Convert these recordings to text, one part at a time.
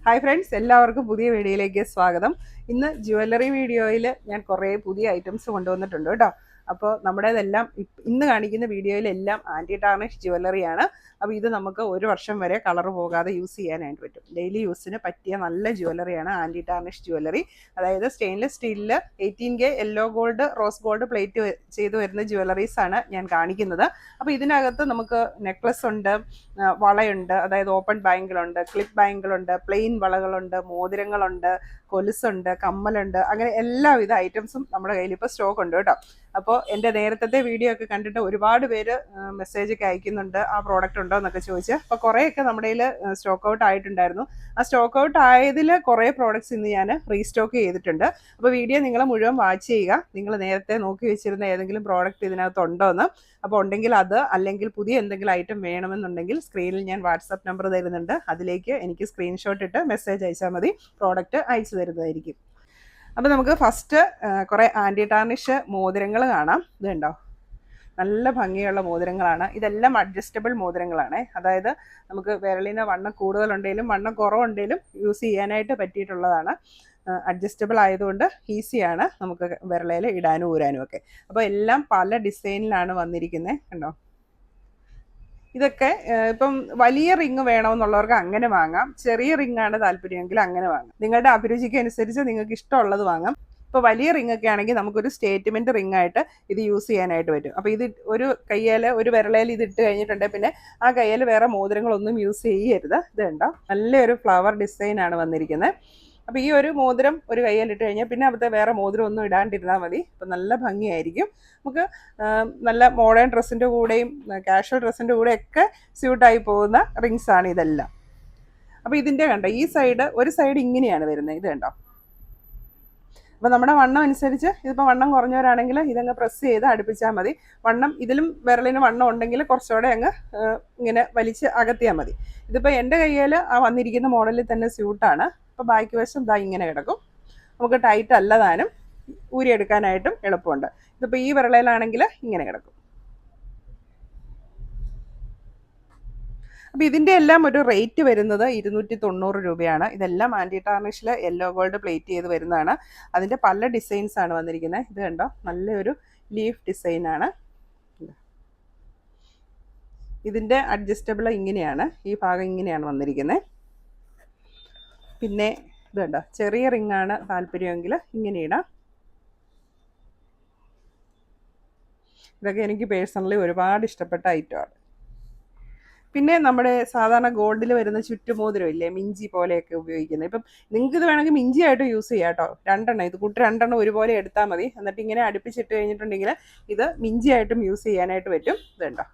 Hi friends, എല്ലാവർക്കും പുതിയ വീഡിയോയിലേക്ക് സ്വാഗതം. ഇന്ന് ജ്വല്ലറി വീഡിയോയിൽ ഞാൻ കുറേ പുതിയ ഐറ്റംസ് കൊണ്ടുവന്നിട്ടുണ്ട് കേട്ടോ. അപ്പോൾ നമ്മുടേതെല്ലാം ഇന്ന് കാണിക്കുന്ന വീഡിയോയിലെല്ലാം ആൻറ്റി ടാർണിഷ് ജ്വല്ലറിയാണ്. അപ്പോൾ ഇത് നമുക്ക് ഒരു വർഷം വരെ കളർ പോകാതെ യൂസ് ചെയ്യാനായിട്ട് പറ്റും. ഡെയിലി യൂസിന് പറ്റിയ നല്ല ജ്വല്ലറിയാണ് ആൻറ്റി ടാർണിഷ് ജ്വല്ലറി. അതായത് സ്റ്റെയിൻലെസ് സ്റ്റീലിൽ 18K yellow gold, rose gold plate ചെയ്ത് വരുന്ന ജ്വല്ലറീസാണ് ഞാൻ കാണിക്കുന്നത്. അപ്പോൾ ഇതിനകത്ത് നമുക്ക് നെക്ലസ് ഉണ്ട്, വളയുണ്ട്, അതായത് ഓപ്പൺ ബാങ്കിളുണ്ട്, ക്ലിപ്പ് ബാങ്കിളുണ്ട്, പ്ലെയിൻ വളകളുണ്ട്, മോതിരങ്ങളുണ്ട്, കൊലുസുണ്ട്, കമ്മലുണ്ട്, അങ്ങനെ എല്ലാവിധ ഐറ്റംസും നമ്മുടെ കയ്യിൽ ഇപ്പോൾ സ്റ്റോക്ക് ഉണ്ട് കേട്ടോ. അപ്പോൾ എൻ്റെ നേരത്തെ വീഡിയോ ഒക്കെ കണ്ടിട്ട് ഒരുപാട് പേര് മെസ്സേജ് ഒക്കെ അയക്കുന്നുണ്ട്, ആ പ്രോഡക്റ്റ് ഉണ്ടോ എന്നൊക്കെ ചോദിച്ച്. അപ്പോൾ കുറേയൊക്കെ നമ്മുടെ കയ്യിൽ സ്റ്റോക്ക് ഔട്ട് ആയിട്ടുണ്ടായിരുന്നു. ആ സ്റ്റോക്ക് ഔട്ട് ആയതിൽ കുറേ പ്രോഡക്റ്റ്സ് ഇന്ന് ഞാൻ റീസ്റ്റോക്ക് ചെയ്തിട്ടുണ്ട്. അപ്പോൾ വീഡിയോ നിങ്ങൾ മുഴുവൻ വാച്ച് ചെയ്യുക. നിങ്ങൾ നേരത്തെ നോക്കി വെച്ചിരുന്ന ഏതെങ്കിലും പ്രോഡക്റ്റ് ഇതിനകത്ത് ഉണ്ടോ എന്ന്. അപ്പോൾ ഉണ്ടെങ്കിൽ അത്, അല്ലെങ്കിൽ പുതിയ എന്തെങ്കിലും ഐറ്റം വേണമെന്നുണ്ടെങ്കിൽ സ്ക്രീനിൽ ഞാൻ വാട്സാപ്പ് നമ്പർ തരുന്നുണ്ട്. അതിലേക്ക് എനിക്ക് സ്ക്രീൻഷോട്ട് ഇട്ട് മെസ്സേജ് അയച്ചാൽ മതി, പ്രോഡക്റ്റ് അയച്ചു തരുന്നതായിരിക്കും. അപ്പോൾ നമുക്ക് ഫസ്റ്റ് കുറേ ആൻറ്റി ടാർണിഷ് മോതിരങ്ങൾ കാണാം. ഇതുണ്ടോ, നല്ല ഭംഗിയുള്ള മോതിരങ്ങളാണ്. ഇതെല്ലാം അഡ്ജസ്റ്റബിൾ മോതിരങ്ങളാണ്. അതായത് നമുക്ക് വിരലിന് വണ്ണം കൂടുതലുണ്ടെങ്കിലും വണ്ണം കുറവുണ്ടെങ്കിലും യൂസ് ചെയ്യാനായിട്ട് പറ്റിയിട്ടുള്ളതാണ്. അഡ്ജസ്റ്റബിൾ ആയതുകൊണ്ട് ഈസിയാണ് നമുക്ക് വിരലയിൽ ഇടാനും ഊരാനും ഒക്കെ. അപ്പോൾ എല്ലാം പല ഡിസൈനിലാണ് വന്നിരിക്കുന്നത്. കണ്ടോ, ഇതൊക്കെ ഇപ്പം വലിയ റിങ് വേണമെന്നുള്ളവർക്ക് അങ്ങനെ വാങ്ങാം. ചെറിയ റിങ്ങാണ് താല്പര്യമെങ്കിൽ അങ്ങനെ വാങ്ങാം. നിങ്ങളുടെ അഭിരുചിക്ക് അനുസരിച്ച് നിങ്ങൾക്ക് ഇഷ്ടമുള്ളത് വാങ്ങാം. ഇപ്പോൾ വലിയ റിങ് ഒക്കെ ആണെങ്കിൽ നമുക്കൊരു സ്റ്റേറ്റ്മെൻറ്റ് റിങ് ആയിട്ട് ഇത് യൂസ് ചെയ്യാനായിട്ട് പറ്റും. അപ്പോൾ ഇത് ഒരു കയ്യിൽ, ഒരു വിരളയിൽ ഇത് ഇട്ട് കഴിഞ്ഞിട്ടുണ്ടെങ്കിൽ പിന്നെ ആ കയ്യിൽ വേറെ മോതിരങ്ങളൊന്നും യൂസ് ചെയ്യരുത്. ഇത് കണ്ടോ, നല്ലൊരു ഫ്ലവർ ഡിസൈനാണ് വന്നിരിക്കുന്നത്. അപ്പോൾ ഈ ഒരു മോതിരം ഒരു കയ്യിലിട്ട് കഴിഞ്ഞാൽ പിന്നെ അവിടുത്തെ വേറെ മോതിരം ഒന്നും ഇടാണ്ടിരുന്നാൽ മതി. അപ്പോൾ നല്ല ഭംഗിയായിരിക്കും. നമുക്ക് നല്ല മോഡേൺ ഡ്രസ്സിൻ്റെ കൂടെയും കാഷ്വൽ ഡ്രസ്സിൻ്റെ കൂടെയൊക്കെ സ്യൂട്ടായി പോകുന്ന റിങ്സാണ് ഇതെല്ലാം. അപ്പോൾ ഇതിൻ്റെ കണ്ടോ, ഈ സൈഡ്, ഒരു സൈഡ് ഇങ്ങനെയാണ് വരുന്നത്. ഇത് കണ്ടോ. അപ്പോൾ നമ്മുടെ വണ്ണം അനുസരിച്ച്, ഇതിപ്പോൾ വണ്ണം കുറഞ്ഞവരാണെങ്കിൽ ഇതങ്ങ് പ്രസ് ചെയ്ത് അടുപ്പിച്ചാൽ മതി. വണ്ണം ഇതിലും വിരലിന് വണ്ണം ഉണ്ടെങ്കിൽ കുറച്ചുകൂടെ അങ്ങ് ഇങ്ങനെ വലിച്ച് അകത്തിയാൽ മതി. ഇതിപ്പോൾ എൻ്റെ കയ്യിൽ ആ വന്നിരിക്കുന്ന മോഡലിൽ തന്നെ സ്യൂട്ടാണ്. അപ്പോൾ ബാക്കി വശം ഇതാ ഇങ്ങനെ കിടക്കും. നമുക്ക് ടൈറ്റ് അല്ലതാനും ഊരിയെടുക്കാനായിട്ടും എളുപ്പമുണ്ട്. ഇതിപ്പോൾ ഈ വിരളയിലാണെങ്കിൽ ഇങ്ങനെ കിടക്കും. അപ്പോൾ ഇതിൻ്റെ എല്ലാം ഒരു റേറ്റ് വരുന്നത് 290 രൂപയാണ്. ഇതെല്ലാം ആൻറ്റി ടാർണിഷിൽ യെല്ലോ ഗോൾഡ് പ്ലേറ്റ് ചെയ്ത് വരുന്നതാണ്. അതിൻ്റെ പല ഡിസൈൻസാണ് വന്നിരിക്കുന്നത്. ഇത് കണ്ടോ, നല്ലൊരു ലീഫ് ഡിസൈനാണ്. ഇതിൻ്റെ അഡ്ജസ്റ്റബിൾ ഇങ്ങനെയാണ്, ഈ ഭാഗം ഇങ്ങനെയാണ് വന്നിരിക്കുന്നത്. പിന്നെ ഇത് കണ്ടോ, ചെറിയ റിങ്ങാണ് താല്പര്യമെങ്കിൽ ഇങ്ങനെ ഇടാം. ഇതൊക്കെ എനിക്ക് പേഴ്സണലി ഒരുപാട് ഇഷ്ടപ്പെട്ട ഐറ്റമാണ്. പിന്നെ നമ്മുടെ സാധാരണ ഗോൾഡിൽ വരുന്ന ചുറ്റുമോതിരം ഇല്ലേ, മിഞ്ചി പോലെയൊക്കെ ഉപയോഗിക്കുന്നത്. ഇപ്പം നിങ്ങൾക്ക് ഇത് വേണമെങ്കിൽ മിഞ്ചി ആയിട്ട് യൂസ് ചെയ്യാം കേട്ടോ. രണ്ടെണ്ണം, ഇത് കൂട്ടി രണ്ടെണ്ണം ഒരുപോലെ എടുത്താൽ മതി. എന്നിട്ട് ഇങ്ങനെ അടുപ്പിച്ചിട്ട് കഴിഞ്ഞിട്ടുണ്ടെങ്കിൽ ഇത് മിഞ്ചി ആയിട്ടും യൂസ് ചെയ്യാനായിട്ട് പറ്റും. ഇതുണ്ടോ.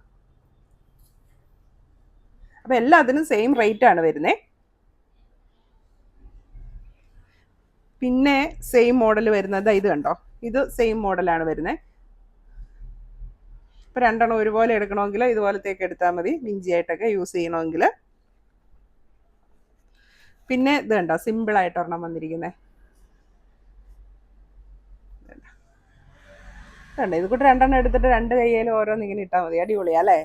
അപ്പം എല്ലാത്തിനും സെയിം റേറ്റ് ആണ് വരുന്നത്. പിന്നെ സെയിം മോഡൽ വരുന്നത് ഇത് കണ്ടോ, ഇത് സെയിം മോഡലാണ് വരുന്നത്. ഇപ്പോൾ രണ്ടെണ്ണം ഒരുപോലെ എടുക്കണമെങ്കിൽ ഇതുപോലത്തേക്ക് എടുത്താൽ മതി, മിഞ്ചിയായിട്ടൊക്കെ യൂസ് ചെയ്യണമെങ്കിൽ. പിന്നെ ഇത് കണ്ടോ, സിമ്പിളായിട്ട് ഒരെണ്ണം വന്നിരിക്കുന്നത്. കണ്ടോ, ഇത് കൂട്ട് രണ്ടെണ്ണം എടുത്തിട്ട് രണ്ട് കയ്യിലും ഓരോന്ന് ഇങ്ങനെ ഇട്ടാൽ മതി. അടിപൊളിയാ അല്ലേ?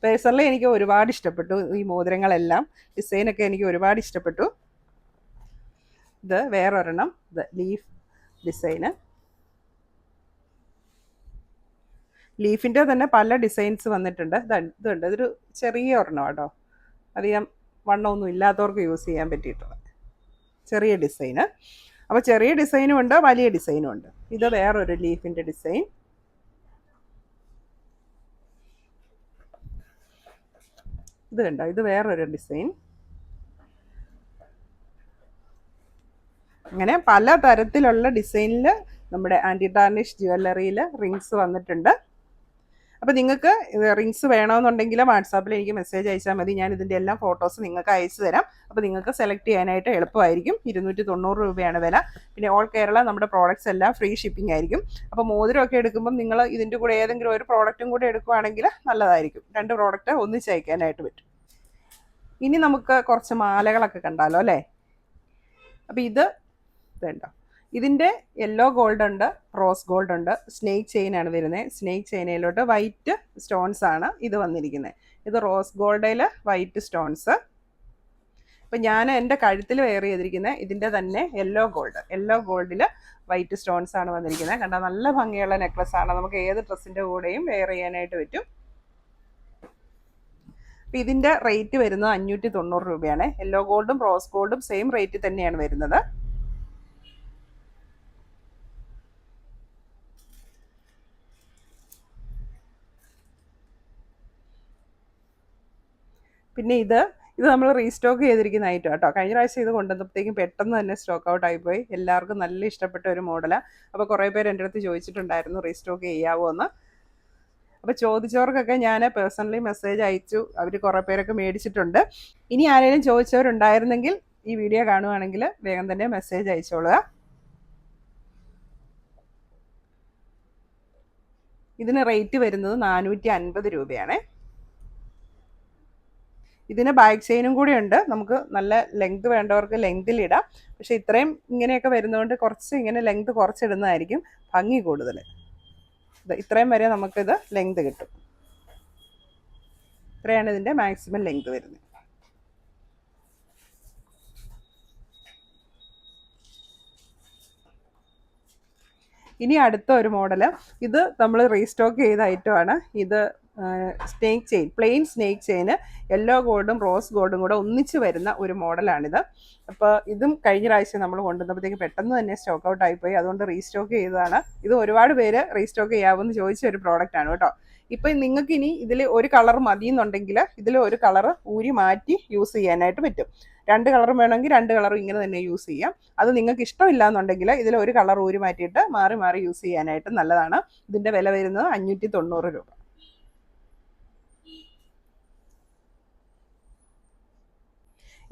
പേഴ്സണലി എനിക്ക് ഒരുപാട് ഇഷ്ടപ്പെട്ടു ഈ മോതിരങ്ങളെല്ലാം. ഡിസൈനൊക്കെ എനിക്ക് ഒരുപാട് ഇഷ്ടപ്പെട്ടു. ഇത് വേറൊരെണ്ണം, ഇത് ലീഫ് ഡിസൈന്. ലീഫിൻ്റെ തന്നെ പല ഡിസൈൻസ് വന്നിട്ടുണ്ട്. ഇതുണ്ട്, ഇതൊരു ചെറിയ ഒരെണ്ണം കേട്ടോ, അധികം വണ്ണമൊന്നും ഇല്ലാത്തവർക്ക് യൂസ് ചെയ്യാൻ പറ്റിയിട്ടുള്ള ചെറിയ ഡിസൈന്. അപ്പോൾ ചെറിയ ഡിസൈനും ഉണ്ട്, വലിയ ഡിസൈനും ഉണ്ട്. ഇത് വേറൊരു ലീഫിൻ്റെ ഡിസൈൻ. ഇത് കണ്ടോ, ഇത് വേറൊരു ഡിസൈൻ. അങ്ങനെ പല തരത്തിലുള്ള ഡിസൈനിൽ നമ്മുടെ ആൻറ്റി ടാർണിഷ് ജ്വല്ലറിയിൽ റിങ്സ് വന്നിട്ടുണ്ട്. അപ്പോൾ നിങ്ങൾക്ക് റിങ്സ് വേണമെന്നുണ്ടെങ്കിൽ വാട്സാപ്പിൽ എനിക്ക് മെസ്സേജ് അയച്ചാൽ മതി. ഞാൻ ഇതിൻ്റെ എല്ലാം ഫോട്ടോസ് നിങ്ങൾക്ക് അയച്ചു തരാം. അപ്പോൾ നിങ്ങൾക്ക് സെലക്ട് ചെയ്യാനായിട്ട് എളുപ്പമായിരിക്കും. 290 രൂപയാണ് വില. പിന്നെ ഓൾ കേരള നമ്മുടെ പ്രോഡക്റ്റ്സ് എല്ലാം ഫ്രീ ഷിപ്പിംഗ് ആയിരിക്കും. അപ്പോൾ മോതിരമൊക്കെ എടുക്കുമ്പം നിങ്ങൾ ഇതിൻ്റെ കൂടെ ഏതെങ്കിലും ഒരു പ്രോഡക്റ്റും കൂടെ എടുക്കുകയാണെങ്കിൽ നല്ലതായിരിക്കും. 2 പ്രോഡക്റ്റ് ഒന്നിച്ച് അയക്കാനായിട്ട് പറ്റും. ഇനി നമുക്ക് കുറച്ച് മാലകളൊക്കെ കണ്ടാലോ അല്ലേ? അപ്പോൾ ഇത് വേണ്ട, ഇതിൻ്റെ യെല്ലോ ഗോൾഡ് ഉണ്ട്, റോസ് ഗോൾഡ് ഉണ്ട്, സ്നേക്ക് ചെയിനാണ് വരുന്നത്. സ്നേക്ക് ചെയിനിലോട്ട് വൈറ്റ് സ്റ്റോൺസ് ആണ് ഇത് വന്നിരിക്കുന്നത്. ഇത് റോസ് ഗോൾഡിൽ വൈറ്റ് സ്റ്റോൺസ്. അപ്പം ഞാൻ എൻ്റെ കഴുത്തിൽ വെയർ ചെയ്തിരിക്കുന്നത് ഇതിൻ്റെ തന്നെ യെല്ലോ ഗോൾഡിൽ വൈറ്റ് സ്റ്റോൺസ് ആണ് വന്നിരിക്കുന്നത്. കണ്ടാൽ നല്ല ഭംഗിയുള്ള നെക്ലസ് ആണ്. നമുക്ക് ഏത് ഡ്രസ്സിൻ്റെ കൂടെയും വെയർ ചെയ്യാനായിട്ട് പറ്റും. അപ്പം ഇതിൻ്റെ റേറ്റ് വരുന്നത് 590 രൂപയാണ്. യെല്ലോ ഗോൾഡും റോസ് ഗോൾഡും സെയിം റേറ്റ് തന്നെയാണ് വരുന്നത്. പിന്നെ ഇത് നമ്മൾ റീസ്റ്റോക്ക് ചെയ്തിരിക്കുന്ന ഐറ്റം കേട്ടോ. കഴിഞ്ഞ പ്രാവശ്യം ഇത് കൊണ്ടുവന്നപ്പോഴത്തേക്കും പെട്ടെന്ന് തന്നെ സ്റ്റോക്ക് ഔട്ട് ആയിപ്പോയി. എല്ലാവർക്കും നല്ല ഇഷ്ടപ്പെട്ട ഒരു മോഡലാണ്. അപ്പോൾ കുറേ പേര് എൻ്റെ അടുത്ത് ചോദിച്ചിട്ടുണ്ടായിരുന്നു റീസ്റ്റോക്ക് ചെയ്യാവോ എന്ന്. അപ്പോൾ ചോദിച്ചവർക്കൊക്കെ ഞാൻ പേഴ്സണലി മെസ്സേജ് അയച്ചു. അവർ കുറേ പേരൊക്കെ മേടിച്ചിട്ടുണ്ട്. ഇനി ആരെങ്കിലും ചോദിച്ചവരുണ്ടായിരുന്നെങ്കിൽ ഈ വീഡിയോ കാണുവാണെങ്കിൽ വേഗം തന്നെ മെസ്സേജ് അയച്ചോളുക. ഇതിന് റേറ്റ് വരുന്നത് 450 രൂപയാണ്. ഇതിന് ബാക്ക് ചെയിനും കൂടി ഉണ്ട്. നമുക്ക് നല്ല ലെങ്ത് വേണ്ടവർക്ക് ലെങ്തിലിടാം. പക്ഷെ ഇത്രയും ഇങ്ങനെയൊക്കെ വരുന്നതുകൊണ്ട് കുറച്ച് ഇങ്ങനെ ലെങ്ത് കുറച്ചിടുന്നതായിരിക്കും ഭംഗി കൂടുതൽ. ഇത്രയും വരെ നമുക്കിത് ലെങ്ത് കിട്ടും. ഇത്രയാണ് ഇതിൻ്റെ മാക്സിമം ലെങ്ത് വരുന്നത്. ഇനി അടുത്ത ഒരു മോഡൽ, ഇത് നമ്മൾ റീസ്റ്റോക്ക് ചെയ്ത ഐറ്റമാണ്. ഇത് സ്നേക്ക് ചെയിൻ, പ്ലെയിൻ സ്നേക്ക് ചെയിന് യെല്ലോ ഗോൾഡും റോസ് ഗോൾഡും കൂടെ ഒന്നിച്ച് വരുന്ന ഒരു മോഡലാണിത്. അപ്പോൾ ഇതും കഴിഞ്ഞ പ്രാവശ്യം നമ്മൾ കൊണ്ടുവന്നപ്പോഴത്തേക്ക് പെട്ടെന്ന് തന്നെ സ്റ്റോക്ക് ഔട്ട് ആയിപ്പോയി. അതുകൊണ്ട് റീസ്റ്റോക്ക് ചെയ്തതാണ്. ഇത് ഒരുപാട് പേര് റീസ്റ്റോക്ക് ചെയ്യാമെന്ന് ചോദിച്ച ഒരു പ്രോഡക്റ്റാണ് കേട്ടോ. ഇപ്പം നിങ്ങൾക്ക് ഇനി ഇതിൽ ഒരു കളർ മതിയെന്നുണ്ടെങ്കിൽ ഇതിൽ ഒരു കളർ ഊരി മാറ്റി യൂസ് ചെയ്യാനായിട്ട് പറ്റും. 2 കളറും വേണമെങ്കിൽ 2 കളറും ഇങ്ങനെ തന്നെ യൂസ് ചെയ്യാം. അത് നിങ്ങൾക്ക് ഇഷ്ടമില്ല എന്നുണ്ടെങ്കിൽ ഇതിൽ ഒരു കളർ ഊരി മാറ്റിയിട്ട് മാറി മാറി യൂസ് ചെയ്യാനായിട്ട് നല്ലതാണ്. ഇതിൻ്റെ വില വരുന്നത് 590 രൂപ.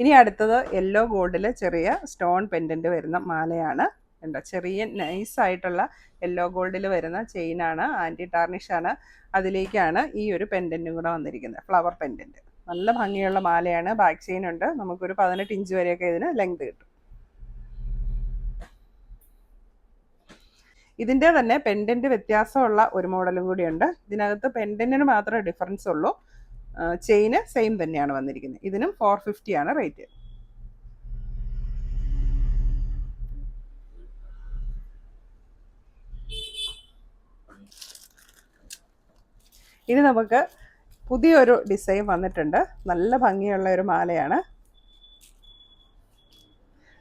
ഇനി അടുത്തത് യെല്ലോ ഗോൾഡിൽ ചെറിയ സ്റ്റോൺ പെൻഡൻറ്റ് വരുന്ന മാലയാണ്. എന്താ ചെറിയ നൈസായിട്ടുള്ള യെല്ലോ ഗോൾഡിൽ വരുന്ന ചെയിനാണ്. ആൻറ്റി ടാർണിഷാണ്. അതിലേക്കാണ് ഈ ഒരു പെൻഡൻറ്റും കൂടെ വന്നിരിക്കുന്നത്, ഫ്ലവർ പെൻഡൻറ്റ്. നല്ല ഭംഗിയുള്ള മാലയാണ്. ബാക്ക് ചെയിൻ ഉണ്ട്. നമുക്കൊരു 18 ഇഞ്ച് വരെയൊക്കെ ഇതിന് ലെങ്ത് കിട്ടും. ഇതിൻ്റെ തന്നെ പെൻഡൻറ്റ് വ്യത്യാസമുള്ള ഒരു മോഡലും കൂടിയുണ്ട്. ഇതിനകത്ത് പെൻഡൻറ്റിന് മാത്രമേ ഡിഫറൻസ് ഉള്ളൂ. ചെയിന് സെയിം തന്നെയാണ് വന്നിരിക്കുന്നത്. ഇതിനും 450 ആണ് റേറ്റ്. ഇനി നമുക്ക് പുതിയൊരു ഡിസൈൻ വന്നിട്ടുണ്ട്. നല്ല ഭംഗിയുള്ള ഒരു മാലയാണ്.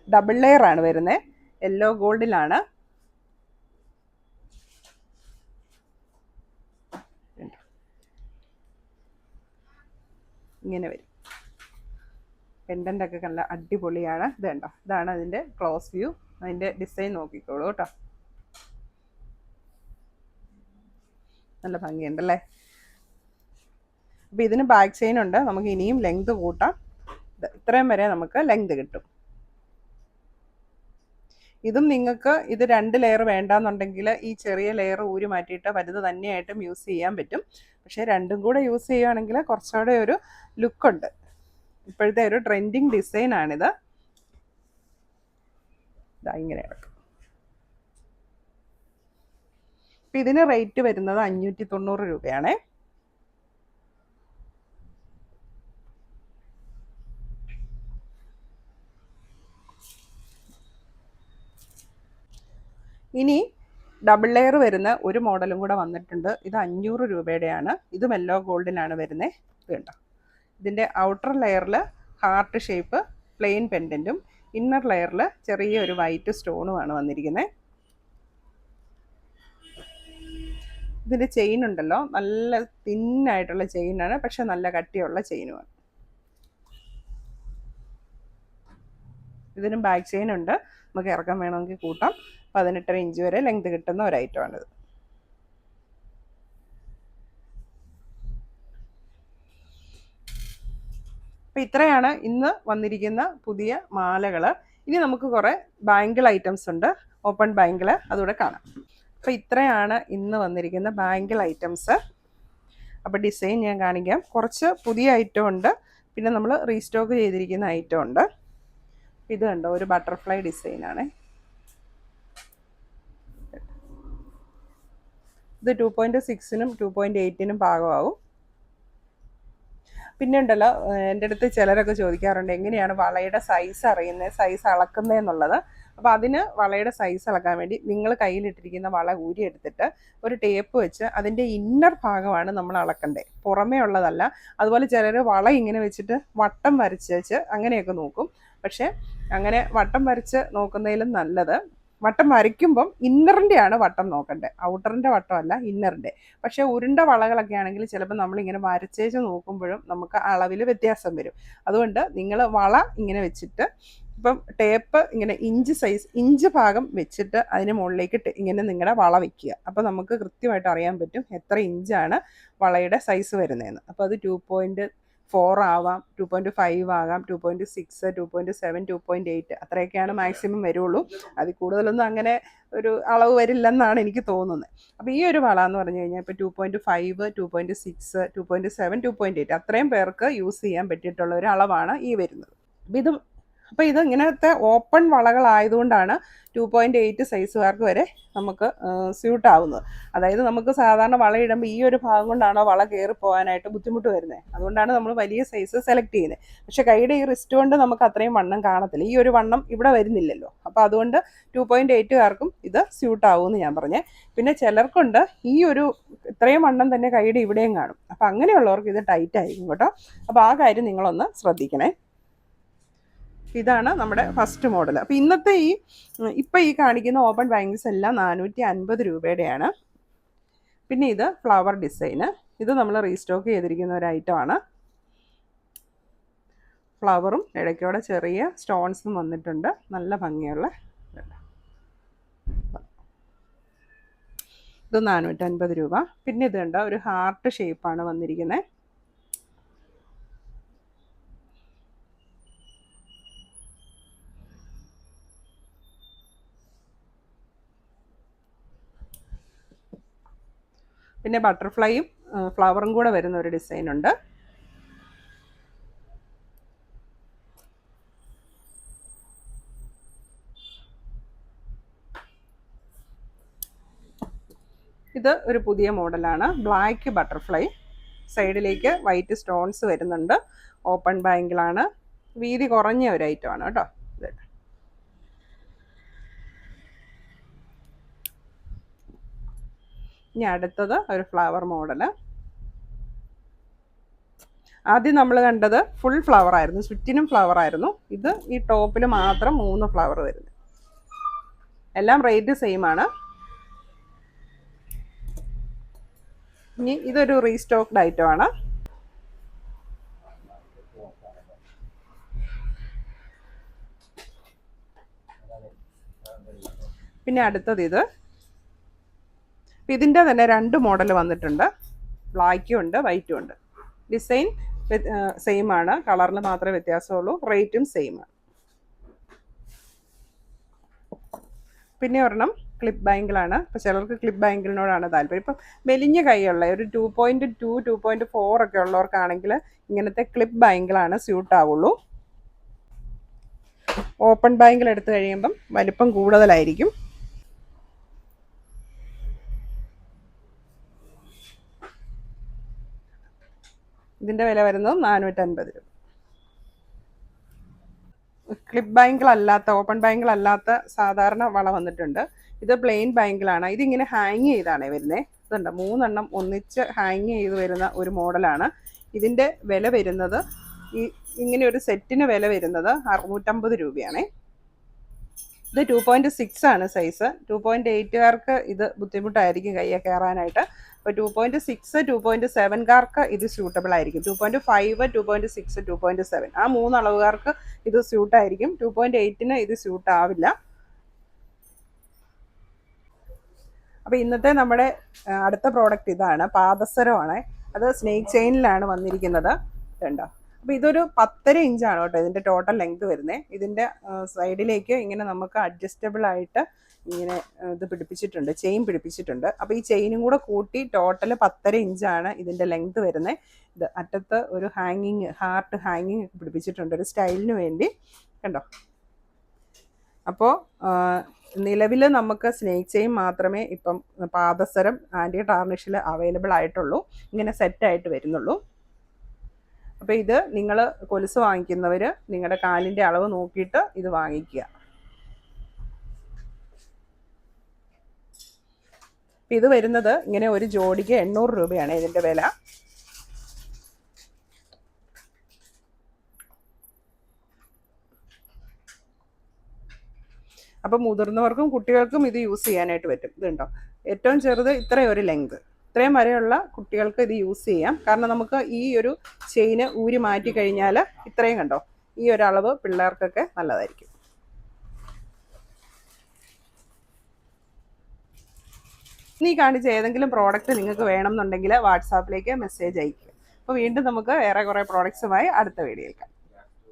ഡബിൾ ലെയർ ആണ് വരുന്നത്. യെല്ലോ ഗോൾഡിലാണ്. ഇങ്ങനെ വരും. പെൻഡൻ്റൊക്കെ നല്ല അടിപൊളിയാണ്. ഇത് കണ്ടോ, ഇതാണ് അതിൻ്റെ ക്ലോസ് വ്യൂ. അതിൻ്റെ ഡിസൈൻ നോക്കിക്കോളൂ കേട്ടോ. നല്ല ഭംഗിയുണ്ടല്ലേ. അപ്പോൾ ഇതിന് ബാക്ക് ചെയിൻ ഉണ്ട്. നമുക്ക് ഇനിയും ലെങ്ത് കൂട്ടാം. ഇത്രയും വരെ നമുക്ക് ലെങ്ത് കിട്ടും. ഇതും നിങ്ങൾക്ക് ഇത് 2 ലെയർ വേണ്ടാന്നുണ്ടെങ്കിൽ ഈ ചെറിയ ലെയർ ഊരി മാറ്റിയിട്ട് വലുത് തന്നെയായിട്ടും യൂസ് ചെയ്യാൻ പറ്റും. പക്ഷേ രണ്ടും കൂടെ യൂസ് ചെയ്യുകയാണെങ്കിൽ കുറച്ചുകൂടെ ഒരു ലുക്കുണ്ട്. ഇപ്പോഴത്തെ ഒരു ട്രെൻഡിങ് ഡിസൈനാണിത്. ഇങ്ങനെ കിടക്കും. അപ്പം ഇതിന് റേറ്റ് വരുന്നത് 590 രൂപയാണേ. ഇനി ഡബിൾ ലെയർ വരുന്ന ഒരു മോഡലും കൂടെ വന്നിട്ടുണ്ട്. ഇത് 500 രൂപയുടെയാണ്. ഇതും യെല്ലോ ഗോൾഡിലാണ് വരുന്നത്. ഇത് കണ്ടോ, ഇതിൻ്റെ ഔട്ടർ ലെയറിൽ ഹാർട്ട് ഷേപ്പ് പ്ലെയിൻ പെൻഡൻറ്റും ഇന്നർ ലെയറിൽ ചെറിയൊരു വൈറ്റ് സ്റ്റോണുമാണ് വന്നിരിക്കുന്നത്. ഇതിൻ്റെ ചെയിൻ ഉണ്ടല്ലോ, നല്ല തിന്നായിട്ടുള്ള ചെയിനാണ്. പക്ഷെ നല്ല കട്ടിയുള്ള ചെയിനുമാണ്. ഇതിനും ബാക്ക് ചെയിൻ ഉണ്ട്. നമുക്ക് ഇറക്കം വേണമെങ്കിൽ കൂട്ടാം. 18 ഇഞ്ച് വരെ ലെങ്ത് കിട്ടുന്ന ഒരു ഐറ്റമാണിത്. അപ്പം ഇത്രയാണ് ഇന്ന് വന്നിരിക്കുന്ന പുതിയ മാലകൾ. ഇനി നമുക്ക് കുറേ ബാങ്കിൾ ഐറ്റംസ് ഉണ്ട്. ഓപ്പൺ ബാങ്കിൾ അതുകൂടെ കാണാം. അപ്പോൾ ഇത്രയാണ് ഇന്ന് വന്നിരിക്കുന്ന ബാങ്കിൾ ഐറ്റംസ്. അപ്പോൾ ഡിസൈൻ ഞാൻ കാണിക്കാം. കുറച്ച് പുതിയ ഐറ്റം ഉണ്ട്, പിന്നെ നമ്മൾ റീസ്റ്റോക്ക് ചെയ്തിരിക്കുന്ന ഐറ്റം ഉണ്ട്. ഇത് കണ്ടോ, ഒരു ബട്ടർഫ്ലൈ ഡിസൈനാണ്. ഇത് 2.6-നും 2.8-നും പാകമാവും. പിന്നെ ഉണ്ടല്ലോ, എൻ്റെ അടുത്ത് ചിലരൊക്കെ ചോദിക്കാറുണ്ട് എങ്ങനെയാണ് വളയുടെ സൈസ് അറിയുന്നത്, സൈസ് അളക്കുന്നതെന്നുള്ളത്. അപ്പോൾ അതിന് വളയുടെ സൈസ് അളക്കാൻ വേണ്ടി നിങ്ങൾ കയ്യിലിട്ടിരിക്കുന്ന വള ഊരിയെടുത്തിട്ട് ഒരു ടേപ്പ് വെച്ച് അതിൻ്റെ ഇന്നർ ഭാഗമാണ് നമ്മൾ അളക്കേണ്ടത്, പുറമേ ഉള്ളതല്ല. അതുപോലെ ചിലർ വള ഇങ്ങനെ വെച്ചിട്ട് വട്ടം വരച്ച് വെച്ച് അങ്ങനെയൊക്കെ നോക്കും. പക്ഷേ അങ്ങനെ വട്ടം വരച്ച് നോക്കുന്നതിലും നല്ലത് വട്ടം വരയ്ക്കുമ്പം ഇന്നറിൻ്റെയാണ് വട്ടം നോക്കേണ്ടത്, ഔട്ടറിൻ്റെ വട്ടമല്ല ഇന്നറിൻ്റെ. പക്ഷേ ഉരുണ്ട വളകളൊക്കെ ആണെങ്കിൽ ചിലപ്പോൾ നമ്മളിങ്ങനെ വരച്ചേച്ച് നോക്കുമ്പോഴും നമുക്ക് അളവിൽ വ്യത്യാസം വരും. അതുകൊണ്ട് നിങ്ങൾ വള ഇങ്ങനെ വെച്ചിട്ട് ഇപ്പം ടേപ്പ് ഇങ്ങനെ ഇഞ്ച് ഭാഗം വെച്ചിട്ട് അതിന് മുകളിലേക്ക് ഇങ്ങനെ നിങ്ങളുടെ വള വയ്ക്കുക. അപ്പോൾ നമുക്ക് കൃത്യമായിട്ട് അറിയാൻ പറ്റും എത്ര ഇഞ്ചാണ് വളയുടെ സൈസ് വരുന്നതെന്ന്. അപ്പോൾ അത് 2.4 ആവാം, 2.5 ആകാം, 2.6, 2.7, 2.8 അത്രയൊക്കെയാണ് മാക്സിമം വരുള്ളൂ. അതിൽ കൂടുതലൊന്നും അങ്ങനെ ഒരു അളവ് വരില്ലെന്നാണ് എനിക്ക് തോന്നുന്നത്. അപ്പോൾ ഈ ഒരു വള എന്ന് പറഞ്ഞു കഴിഞ്ഞാൽ ഇപ്പോൾ 2.5, 2.6, 2.7, 2.8 അത്രയും പേർക്ക് യൂസ് ചെയ്യാൻ പറ്റിയിട്ടുള്ള ഒരു അളവാണ് ഈ വരുന്നത്. അപ്പോൾ ഇത് ഇങ്ങനത്തെ ഓപ്പൺ വളകളായതുകൊണ്ടാണ് 2.8 സൈസുകാർക്ക് വരെ നമുക്ക് സ്യൂട്ട് ആവുന്നത്. അതായത് നമുക്ക് സാധാരണ വളയിടുമ്പോൾ ഈ ഒരു ഭാഗം കൊണ്ടാണോ വള കയറി പോകാനായിട്ട് ബുദ്ധിമുട്ട് വരുന്നത്, അതുകൊണ്ടാണ് നമ്മൾ വലിയ സൈസ് സെലക്ട് ചെയ്യുന്നത്. പക്ഷേ കൈയുടെ ഈ റിസ്റ്റ് കൊണ്ട് നമുക്ക് അത്രയും വണ്ണം കാണത്തില്ല, ഈ ഒരു വണ്ണം ഇവിടെ വരുന്നില്ലല്ലോ. അപ്പോൾ അതുകൊണ്ട് 2.8കാർക്കും ഇത് സ്യൂട്ട് ആവുമെന്ന് ഞാൻ പറഞ്ഞേ. പിന്നെ ചിലർക്കുണ്ട് ഈ ഒരു ഇത്രയും വണ്ണം തന്നെ കൈയുടെ ഇവിടെയും കാണും, അപ്പോൾ അങ്ങനെയുള്ളവർക്ക് ഇത് ടൈറ്റ് ആയിരിക്കും കേട്ടോ. അപ്പോൾ ആ കാര്യം നിങ്ങളൊന്ന് ശ്രദ്ധിക്കണേ. ഇതാണ് നമ്മുടെ ഫസ്റ്റ് മോഡൽ. അപ്പോൾ ഇന്നത്തെ ഇപ്പം ഈ കാണിക്കുന്ന ഓപ്പൺ ബാംഗിൾസ് എല്ലാം 450 രൂപയുടെയാണ്. പിന്നെ ഇത് ഫ്ലവർ ഡിസൈന്, ഇത് നമ്മൾ റീസ്റ്റോക്ക് ചെയ്തിരിക്കുന്ന ഒരു ഐറ്റമാണ്. ഫ്ലവറും ഇടയ്ക്കോടെ ചെറിയ സ്റ്റോൺസും വന്നിട്ടുണ്ട്, നല്ല ഭംഗിയുള്ള. ഇത് 450 രൂപ. പിന്നെ ഇത് കണ്ട ഒരു ഹാർട്ട് ഷേപ്പാണ് വന്നിരിക്കുന്നത്. പിന്നെ ബട്ടർഫ്ലൈയും ഫ്ലവറും കൂടെ വരുന്ന ഒരു ഡിസൈൻ ഉണ്ട്. ഇത് ഒരു പുതിയ മോഡലാണ്, ബ്ലാക്ക് ബട്ടർഫ്ലൈ, സൈഡിലേക്ക് വൈറ്റ് സ്റ്റോൺസ് വരുന്നുണ്ട്, ഓപ്പൺ ബാങ്കിളാണ്, വീതി കുറഞ്ഞ ഒരു ഐറ്റമാണ് കേട്ടോ. ഇനി അടുത്തത് ഒരു ഫ്ലവർ മോഡല്. ആദ്യം നമ്മൾ കണ്ടത് ഫുൾ ഫ്ലവർ ആയിരുന്നു, ചുറ്റിനും ഫ്ലവർ ആയിരുന്നു. ഇത് ഈ ടോപ്പിൽ മാത്രം 3 ഫ്ലവർ വരുന്നു. എല്ലാം റേറ്റ് സെയിം ആണ്. ഇനി ഇതൊരു റീസ്റ്റോക്ക്ഡ് ഐറ്റം ആണ്. പിന്നെ അടുത്തത് ഇതിൻ്റെ തന്നെ 2 മോഡൽ വന്നിട്ടുണ്ട്, ബ്ലാക്കും ഉണ്ട് വൈറ്റും ഉണ്ട്. ഡിസൈൻ സെയിം ആണ്, കളറിൽ മാത്രമേ വ്യത്യാസമുള്ളൂ, റേറ്റും സെയിം ആണ്. പിന്നെ ഒരെണ്ണം ക്ലിപ്പ് ബാങ്കിളാണ്. ഇപ്പോൾ ചിലർക്ക് ക്ലിപ്പ് ബാങ്കിളിനോടാണ് താല്പര്യം. ഇപ്പം മെലിഞ്ഞ കൈയുള്ള ഒരു 2.2, 2.4 ഒക്കെ ഉള്ളവർക്കാണെങ്കിൽ ഇങ്ങനത്തെ ക്ലിപ്പ് ബാങ്കിളാണ് സ്യൂട്ട് ആവുള്ളൂ. ഓപ്പൺ ബാങ്കിൾ എടുത്തു കഴിയുമ്പം വലിപ്പം കൂടുതലായിരിക്കും. ഇതിൻ്റെ വില വരുന്നത് 450 രൂപ. ക്ലിപ്പ് ബാങ്കിൾ അല്ലാത്ത, ഓപ്പൺ ബാങ്കിൾ അല്ലാത്ത സാധാരണ വള വന്നിട്ടുണ്ട്. ഇത് പ്ലെയിൻ ബാങ്കിളാണ്. ഇതിങ്ങനെ ഹാങ് ചെയ്താണ് വരുന്നത്. ഇതുണ്ട് 3 എണ്ണം ഒന്നിച്ച് ഹാങ് ചെയ്ത് വരുന്ന ഒരു മോഡലാണ്. ഇതിൻ്റെ വില വരുന്നത് ഇങ്ങനെ ഒരു സെറ്റിന് വില വരുന്നത് 650 രൂപയാണ്. ഇത് 2.6 ആണ് സൈസ്. 2.8കാർക്ക് ഇത് ബുദ്ധിമുട്ടായിരിക്കും കയ്യെ കയറാനായിട്ട്. അപ്പോൾ 2.6, 2.7കാർക്ക് ഇത് സ്യൂട്ടബിൾ ആയിരിക്കും. 2.5, 2.6, 2.7 ആ 3 അളവുകാർക്ക് ഇത് സ്യൂട്ടായിരിക്കും. 2.8ന് ഇത് സ്യൂട്ട് ആവില്ല. അപ്പോൾ ഇന്നത്തെ നമ്മുടെ അടുത്ത പ്രോഡക്റ്റ് ഇതാണ്, പാദസരമാണ്. അത് സ്നേക്ക് ചെയിനിലാണ് വന്നിരിക്കുന്നത്. കണ്ടോ? അപ്പോൾ ഇതൊരു 10.5 ഇഞ്ചാണ് കേട്ടോ ഇതിൻ്റെ ടോട്ടൽ ലെങ്ത് വരുന്നത്. ഇതിൻ്റെ സൈഡിലേക്ക് ഇങ്ങനെ നമുക്ക് അഡ്ജസ്റ്റബിൾ ആയിട്ട് ഇങ്ങനെ ഇത് പിടിപ്പിച്ചിട്ടുണ്ട്, ചെയിൻ പിടിപ്പിച്ചിട്ടുണ്ട്. അപ്പോൾ ഈ ചെയിനും കൂടെ കൂട്ടി ടോട്ടൽ 10.5 ഇഞ്ചാണ് ഇതിൻ്റെ ലെങ്ത് വരുന്നത്. ഇത് അറ്റത്ത് ഒരു ഹാർട്ട് ഹാങ്ങിങ് പിടിപ്പിച്ചിട്ടുണ്ട് ഒരു സ്റ്റൈലിന് വേണ്ടി. കണ്ടോ? അപ്പോൾ നിലവിൽ നമുക്ക് സ്നേക്ക് ചെയിൻ മാത്രമേ ഇപ്പം പാദസരം ആൻറ്റി ടാർണിഷിൽ അവൈലബിൾ ആയിട്ടുള്ളൂ, ഇങ്ങനെ സെറ്റായിട്ട് വരുന്നുള്ളൂ. അപ്പോൾ ഇത് നിങ്ങൾ കൊലുസ് വാങ്ങിക്കുന്നവർ നിങ്ങളുടെ കാലിൻ്റെ അളവ് നോക്കിയിട്ട് ഇത് വാങ്ങിക്കുക. ഇത് വരുന്നത് ഇങ്ങനെ ഒരു ജോഡിക്ക് 800 രൂപയാണ് ഇതിൻ്റെ വില. അപ്പോൾ മുതിർന്നവർക്കും കുട്ടികൾക്കും ഇത് യൂസ് ചെയ്യാനായിട്ട് പറ്റും. ഇതുണ്ടോ, ഏറ്റവും ചെറുത് ഇത്രയും ഒരു ലെങ്ത്, ഇത്രയും വരെയുള്ള കുട്ടികൾക്ക് ഇത് യൂസ് ചെയ്യാം. കാരണം നമുക്ക് ഈ ഒരു ചെയിന് ഊരി മാറ്റി കഴിഞ്ഞാൽ ഇത്രയും കണ്ടോ, ഈ ഒരളവ് പിള്ളേർക്കൊക്കെ നല്ലതായിരിക്കും. ഈ കാണിച്ച ഏതെങ്കിലും പ്രോഡക്റ്റ് നിങ്ങൾക്ക് വേണമെന്നുണ്ടെങ്കിൽ വാട്സാപ്പിലേക്ക് മെസ്സേജ് അയക്കുക. അപ്പോൾ വീണ്ടും നമുക്ക് വേറെ കുറേ പ്രോഡക്ട്സുമായി അടുത്ത വീഡിയോയിൽ കാണാം.